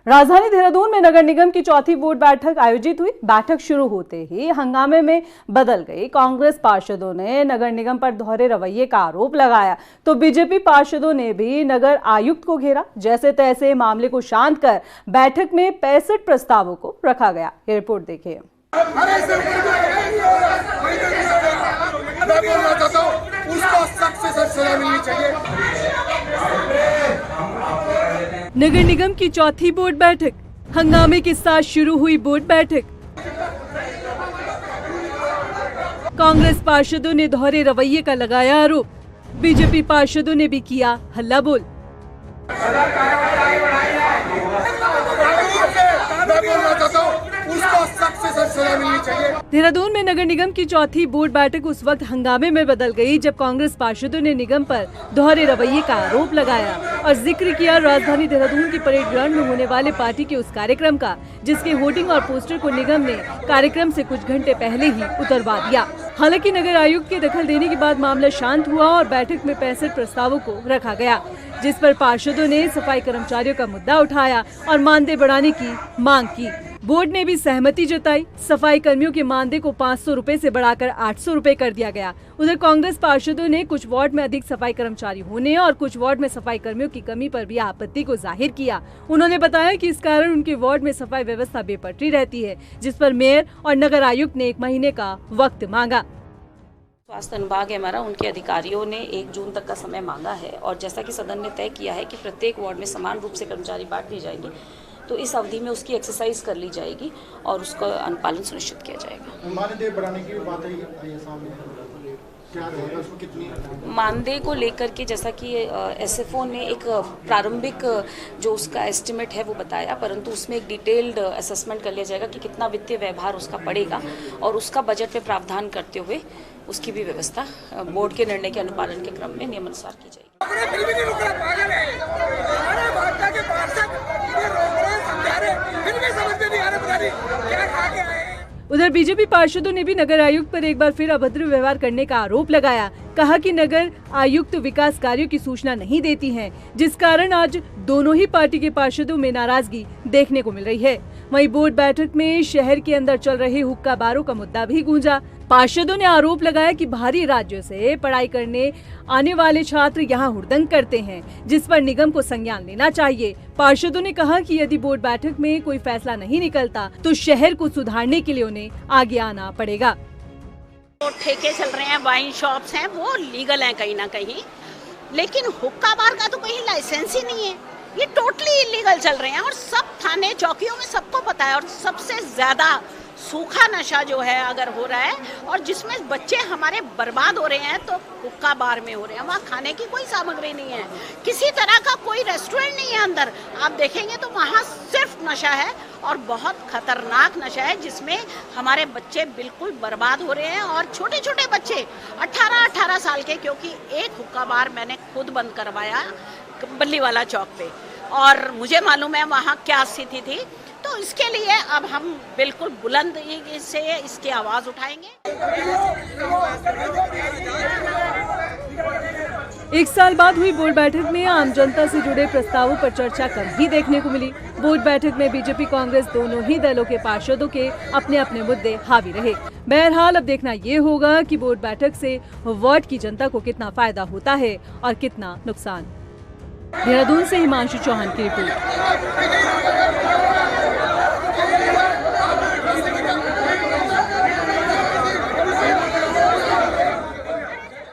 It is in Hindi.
राजधानी देहरादून में नगर निगम की चौथी बोर्ड बैठक आयोजित हुई। बैठक शुरू होते ही हंगामे में बदल गई। कांग्रेस पार्षदों ने नगर निगम पर दोहरे रवैये का आरोप लगाया तो बीजेपी पार्षदों ने भी नगर आयुक्त को घेरा। जैसे तैसे मामले को शांत कर बैठक में 65 प्रस्तावों को रखा गया। ये रिपोर्ट देखिए। नगर निगम की चौथी बोर्ड बैठक, हंगामे के साथ शुरू हुई बोर्ड बैठक। कांग्रेस पार्षदों ने दोहरे रवैये का लगाया आरोप। बीजेपी पार्षदों ने भी किया हल्ला बोल। देहरादून में नगर निगम की चौथी बोर्ड बैठक उस वक्त हंगामे में बदल गई जब कांग्रेस पार्षदों ने निगम पर दोहरे रवैये का आरोप लगाया और जिक्र किया राजधानी देहरादून की परेड ग्राउंड में होने वाले पार्टी के उस कार्यक्रम का, जिसके होर्डिंग और पोस्टर को निगम ने कार्यक्रम से कुछ घंटे पहले ही उतरवा दिया। हालांकि नगर आयुक्त के दखल देने के बाद मामला शांत हुआ और बैठक में 65 प्रस्तावों को रखा गया, जिस पर पार्षदों ने सफाई कर्मचारियों का मुद्दा उठाया और मानदेय बढ़ाने की मांग की। बोर्ड ने भी सहमति जताई। सफाई कर्मियों के मानदेय को 500 रुपए से बढ़ाकर 800 रुपए कर दिया गया। उधर कांग्रेस पार्षदों ने कुछ वार्ड में अधिक सफाई कर्मचारी होने और कुछ वार्ड में सफाई कर्मियों की कमी पर भी आपत्ति को जाहिर किया। उन्होंने बताया कि इस कारण उनके वार्ड में सफाई व्यवस्था बेपटरी रहती है, जिस पर मेयर और नगर आयुक्त ने 1 महीने का वक्त मांगा। स्वास्थ्य विभाग है हमारा, उनके अधिकारियों ने 1 जून तक का समय मांगा है और जैसा कि सदन ने तय किया है कि प्रत्येक वार्ड में समान रूप से कर्मचारी बांट दिए जाएंगे, तो इस अवधि में उसकी एक्सरसाइज कर ली जाएगी और उसका अनुपालन सुनिश्चित किया जाएगा। मानदेय बढ़ाने की बात है सामने, क्या रहेगा उसको कितनी? मानदेय को लेकर के जैसा कि एसएफओ ने एक प्रारंभिक जो उसका एस्टिमेट है वो बताया, परंतु उसमें एक डिटेल्ड असेसमेंट कर लिया जाएगा कि कितना वित्तीय व्यवहार उसका पड़ेगा और उसका बजट में प्रावधान करते हुए उसकी भी व्यवस्था बोर्ड के निर्णय के अनुपालन के क्रम में नियमानुसार की जाएगी। उधर बीजेपी पार्षदों ने भी नगर आयुक्त पर एक बार फिर अभद्र व्यवहार करने का आरोप लगाया। कहा कि नगर आयुक्त विकास कार्यों की सूचना नहीं देती हैं, जिस कारण आज दोनों ही पार्टी के पार्षदों में नाराजगी देखने को मिल रही है। वहीं बोर्ड बैठक में शहर के अंदर चल रहे हुक्का बारों का मुद्दा भी गूंजा। पार्षदों ने आरोप लगाया कि बाहरी राज्यों से पढ़ाई करने आने वाले छात्र यहां हुड़दंग करते हैं, जिस पर निगम को संज्ञान लेना चाहिए। पार्षदों ने कहा कि यदि बोर्ड बैठक में कोई फैसला नहीं निकलता तो शहर को सुधारने के लिए उन्हें आगे आना पड़ेगा। तो ठेके चल रहे हैं, वाइन शॉप्स हैं, वो लीगल हैं कहीं ना कहीं, लेकिन हुक्का बार का तो कहीं लाइसेंस ही नहीं है। ये टोटली इलीगल चल रहे हैं और सब थाने चौकियों में सबको पता है। और सबसे ज्यादा सूखा नशा जो है अगर हो रहा है और जिसमें बच्चे हमारे बर्बाद हो रहे हैं तो हुक्का बार में हो रहे हैं। वहाँ खाने की कोई सामग्री नहीं है, किसी तरह का कोई रेस्टोरेंट नहीं है अंदर। आप देखेंगे तो वहाँ सिर्फ नशा है और बहुत खतरनाक नशा है, जिसमें हमारे बच्चे बिल्कुल बर्बाद हो रहे हैं। और छोटे छोटे बच्चे 18-18 साल के, क्योंकि एक हुक्का बार मैंने खुद बंद करवाया बल्लीवाला चौक पे और मुझे मालूम है वहाँ क्या स्थिति थी। तो इसके लिए अब हम बिल्कुल बुलंद से इसकी आवाज उठाएंगे। 1 साल बाद हुई बोर्ड बैठक में आम जनता से जुड़े प्रस्तावों पर चर्चा कम ही देखने को मिली। बोर्ड बैठक में बीजेपी कांग्रेस दोनों ही दलों के पार्षदों के अपने अपने मुद्दे हावी रहे। बहरहाल अब देखना ये होगा कि बोर्ड बैठक से वार्ड की जनता को कितना फायदा होता है और कितना नुकसान। देहरादून से हिमांशु चौहान की रिपोर्ट।